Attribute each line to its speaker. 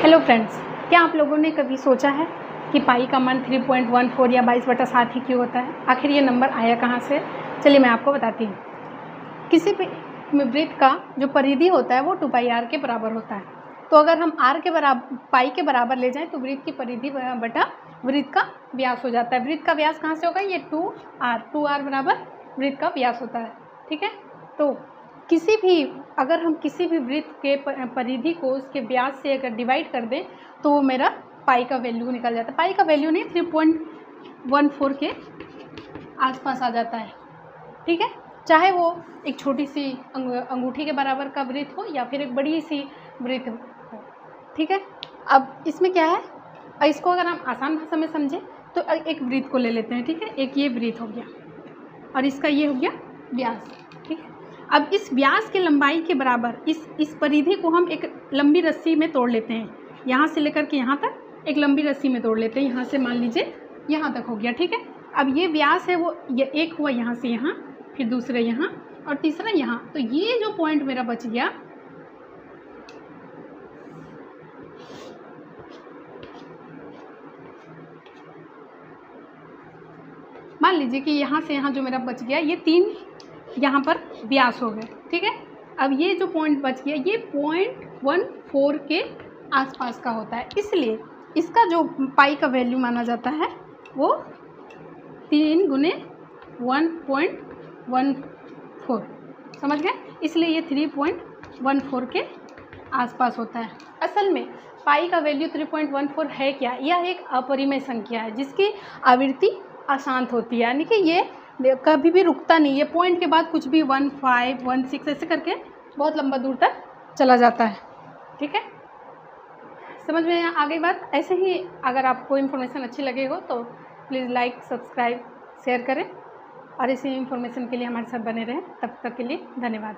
Speaker 1: Hello friends, क्या आप लोगों ने कभी सोचा है कि पाई का मान 3.14 या 22/7 ही क्यों होता है? आखिर ये नंबर आया कहाँ से? चलिए मैं आपको बताती हूँ। किसी भी वृत्त का जो परिधि होता है वो 2πr के बराबर होता है। तो अगर हम पाई के बराबर ले जाएं तो वृत्त की परिधि बटा वृत्त का व्यास हो जाता है। वृत्त का व्यास कहाँ से होगा? ये 2r बराबर वृत्त का व्यास होता है। ठीक है, तो अगर हम किसी भी वृत्त के परिधि को उसके व्यास से अगर डिवाइड कर दें तो वो मेरा पाई का वैल्यू निकल जाता है। पाई का वैल्यू नहीं, 3.14 के आसपास आ जाता है। ठीक है, चाहे वो एक छोटी सी अंगूठी के बराबर का वृत्त हो या फिर एक बड़ी सी वृत्त हो। ठीक है, अब इसमें क्या है, इसको अगर हम आसान भाषा में समझें तो एक वृत्त को ले लेते हैं। ठीक है, एक ये वृत्त हो गया और इसका ये हो गया व्यास। ठीक है, अब इस व्यास के लंबाई के बराबर इस परिधि को हम एक लंबी रस्सी में तोड़ लेते हैं। यहाँ से लेकर के यहाँ तक एक लंबी रस्सी में तोड़ लेते हैं। यहाँ से मान लीजिए यहाँ तक हो गया। ठीक है, अब ये व्यास है वो ये एक हुआ यहाँ से यहाँ, फिर दूसरा यहाँ और तीसरा यहाँ। तो ये जो पॉइंट मेरा बच गया, मान लीजिए कि यहाँ से यहाँ जो मेरा बच गया, ये 3 यहाँ पर व्यास हो गए। ठीक है, अब ये जो पॉइंट बच गया ये 0.14 के आसपास का होता है, इसलिए इसका जो पाई का वैल्यू माना जाता है वो 3 × 1.14, समझ गए? इसलिए ये 3.14 के आसपास होता है। असल में पाई का वैल्यू 3.14 है क्या? यह एक अपरिमेय संख्या है जिसकी आवृत्ति अशांत होती है, यानी कि ये कभी भी रुकता नहीं। ये पॉइंट के बाद कुछ भी 15, 16 ऐसे करके बहुत लंबा दूर तक चला जाता है। ठीक है, समझ में आ गई बात? ऐसे ही अगर आपको इन्फॉर्मेशन अच्छी लगे हो तो प्लीज़ लाइक, सब्सक्राइब, शेयर करें और इसी इन्फॉर्मेशन के लिए हमारे साथ बने रहें। तब तक के लिए धन्यवाद।